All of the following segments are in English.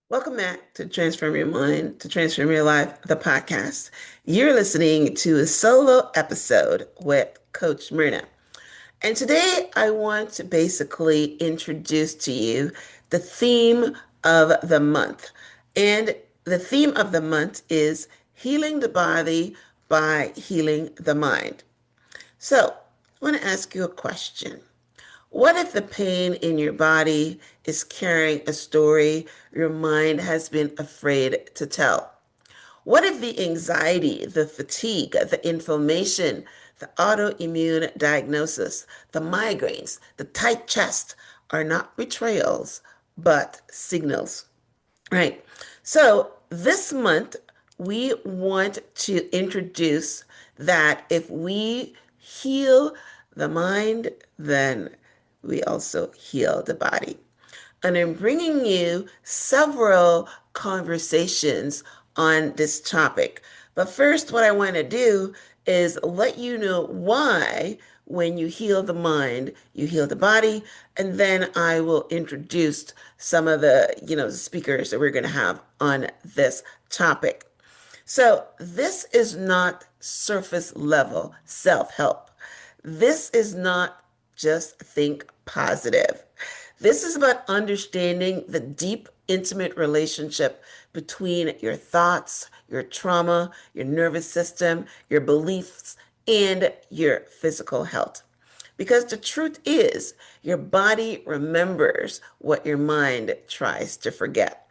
Welcome back to Transform Your Mind to Transform Your Life, the podcast. You're listening to a solo episode with Coach Myrna. And today I want to basically introduce to you the theme of the month. And the theme of the month is healing the body by healing the mind. So I want to ask you a question. What if the pain in your body is carrying a story your mind has been afraid to tell? What if the anxiety, the fatigue, the inflammation, the autoimmune diagnosis, the migraines, the tight chest are not betrayals, but signals? Right. So this month, we want to introduce that if we heal the mind, then we also heal the body. And I'm bringing you several conversations on this topic. But first, what I want to do is let you know why, when you heal the mind, you heal the body. And then I will introduce some of the speakers that we're going to have on this topic. So this is not surface level self-help. This is not just think positive. This is about understanding the deep, intimate relationship between your thoughts, your trauma, your nervous system, your beliefs, and your physical health. Because the truth is, your body remembers what your mind tries to forget.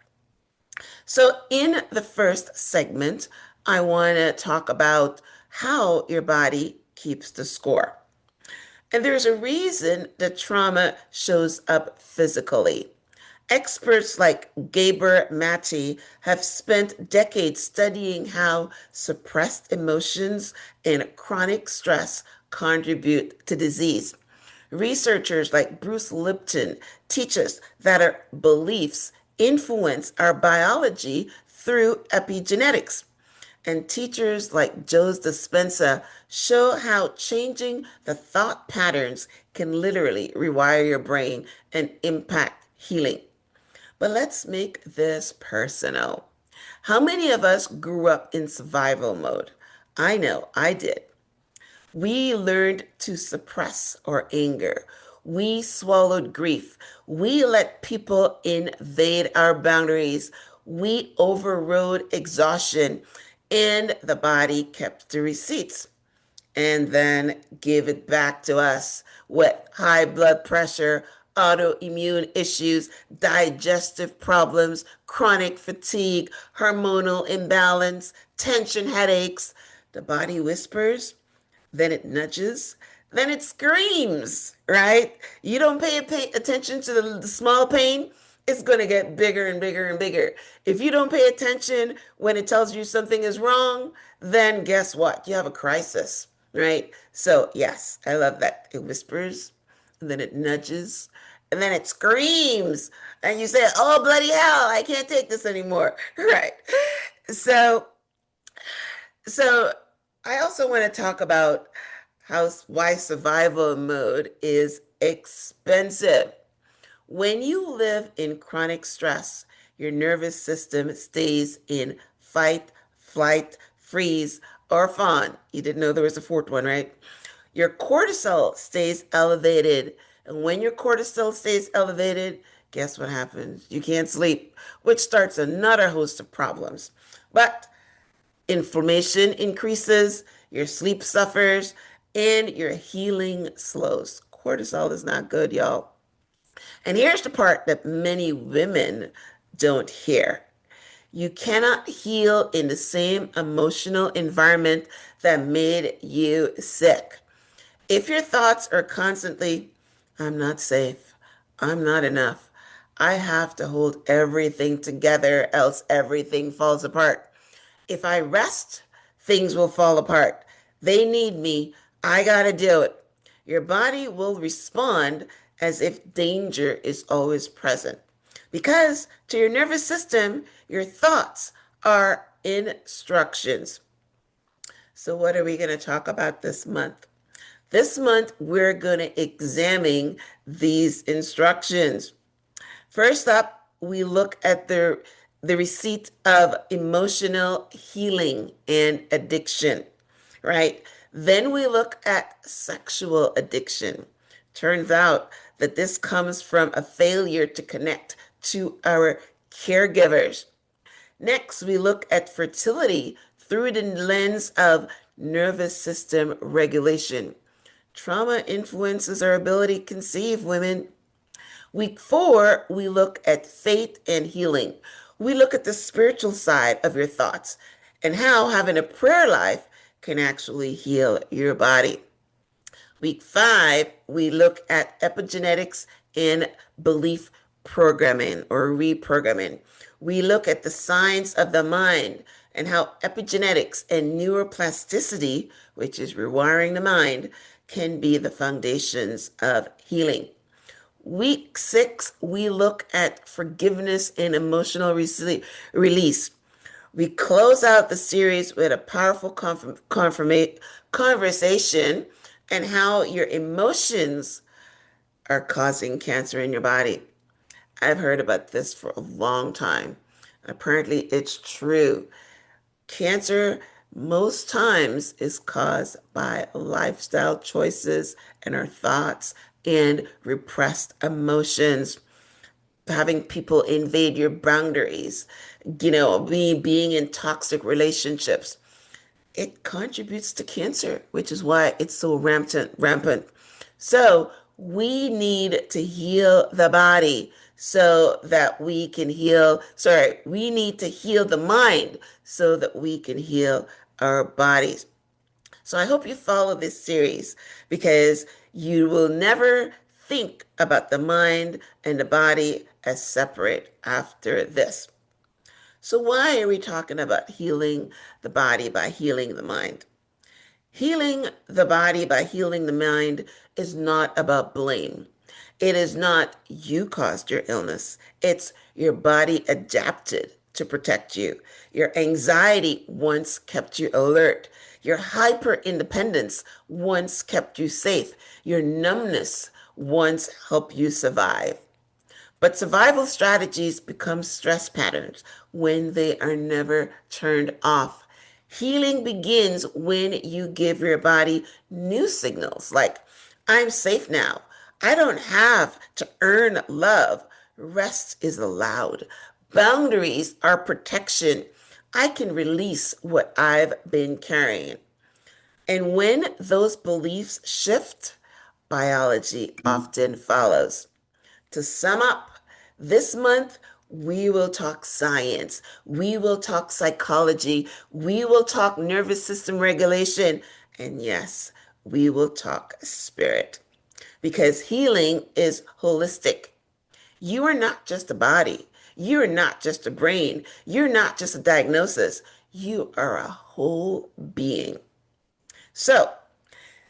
So, in the first segment, I want to talk about how your body keeps the score. And there's a reason that trauma shows up physically. Experts like Gabor Maté have spent decades studying how suppressed emotions and chronic stress contribute to disease. Researchers like Bruce Lipton teach us that our beliefs influence our biology through epigenetics. And teachers like Joe Dispenza show how changing the thought patterns can literally rewire your brain and impact healing. But let's make this personal. How many of us grew up in survival mode? I know I did. We learned to suppress our anger. We swallowed grief. We let people invade our boundaries. We overrode exhaustion, and the body kept the receipts and then gave it back to us with high blood pressure, autoimmune issues, digestive problems, chronic fatigue, hormonal imbalance, tension headaches. The body whispers, then it nudges, then it screams, right? You don't pay attention to the small pain, it's going to get bigger and bigger and bigger. If you don't pay attention when it tells you something is wrong, then guess what? You have a crisis, right? So, yes, I love that. It whispers, and then it nudges, and then it screams, and you say, "Oh, bloody hell, I can't take this anymore." Right. So, so I also want to talk about why survival mode is expensive. When you live in chronic stress, your nervous system stays in fight, flight, freeze, or fawn. You didn't know there was a fourth one, right? Your cortisol stays elevated. And when your cortisol stays elevated, guess what happens? You can't sleep, which starts another host of problems. But inflammation increases, your sleep suffers, and your healing slows. Cortisol is not good, y'all. And here's the part that many women don't hear. You cannot heal in the same emotional environment that made you sick. If your thoughts are constantly, "I'm not safe, I'm not enough, I have to hold everything together, else everything falls apart. If I rest, things will fall apart. They need me. I got to do it." Your body will respond as if danger is always present. Because to your nervous system, your thoughts are instructions. So, what are we going to talk about this month? This month, we're going to examine these instructions. First up, we look at the the receipt of emotional healing and addiction, right? Then we look at sexual addiction. Turns out that this comes from a failure to connect to our caregivers. Next, we look at fertility through the lens of nervous system regulation. Trauma influences our ability to conceive, women. Week 4, we look at faith and healing. We look at the spiritual side of your thoughts and how having a prayer life can actually heal your body. Week 5, we look at epigenetics and belief programming or reprogramming. We look at the science of the mind and how epigenetics and neuroplasticity, which is rewiring the mind, can be the foundations of healing. Week 6, we look at forgiveness and emotional release. We close out the series with a powerful conversation and how your emotions are causing cancer in your body. I've heard about this for a long time. Apparently, it's true. Cancer most times is caused by lifestyle choices and our thoughts and repressed emotions, having people invade your boundaries, being in toxic relationships. It contributes to cancer, which is why it's so rampant. So we need to heal the body so that we can we need to heal the mind so that we can heal our bodies. So I hope you follow this series because you will never think about the mind and the body as separate after this. So why are we talking about healing the body by healing the mind? Healing the body by healing the mind is not about blame. It is not you caused your illness. It's your body adapted to protect you. Your anxiety once kept you alert. Your hyper independence once kept you safe. Your numbness once helped you survive. But survival strategies become stress patterns when they are never turned off. Healing begins when you give your body new signals like, I'm safe now. I don't have to earn love. Rest is allowed. Boundaries are protection. I can release what I've been carrying. And when those beliefs shift, biology often follows. To sum up, this month we will talk science, we will talk psychology, we will talk nervous system regulation, and yes, we will talk spirit. Because healing is holistic. You are not just a body, you are not just a brain, you're not just a diagnosis, you are a whole being. So,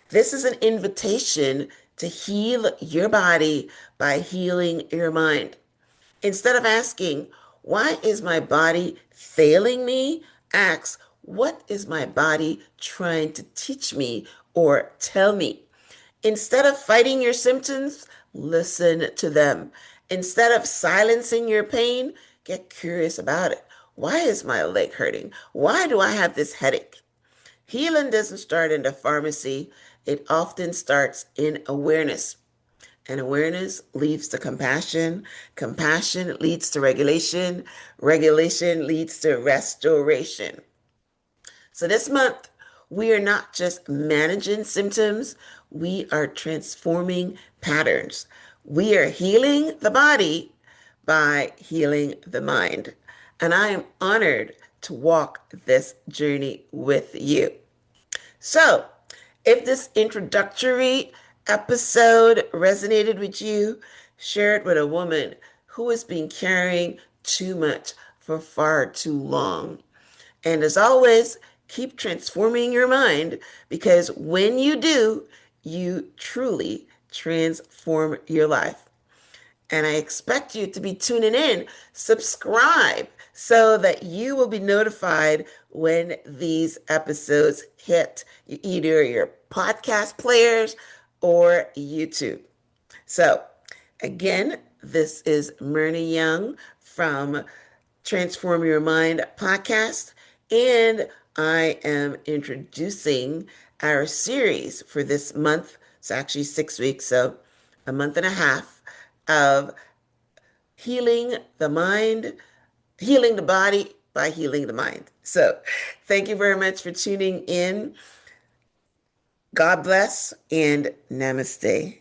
this is an invitation to heal your body by healing your mind. Instead of asking, why is my body failing me? Ask, what is my body trying to teach me or tell me? Instead of fighting your symptoms, listen to them. Instead of silencing your pain, get curious about it. Why is my leg hurting? Why do I have this headache? Healing doesn't start in the pharmacy. It often starts in awareness. And awareness leads to compassion. Compassion leads to regulation. Regulation leads to restoration. So this month, we are not just managing symptoms, we are transforming patterns. We are healing the body by healing the mind. And I am honored to walk this journey with you. So, if this introductory episode resonated with you, share it with a woman who has been carrying too much for far too long. And as always, keep transforming your mind because when you do, you truly transform your life. And I expect you to be tuning in. Subscribe so that you will be notified when these episodes hit either your podcast players or YouTube. So, again, this is Myrna Young from Transform Your Mind podcast. And I am introducing our series for this month. It's actually 6 weeks, so a month and a half of healing the mind, healing the body by healing the mind. So, thank you very much for tuning in. God bless and namaste.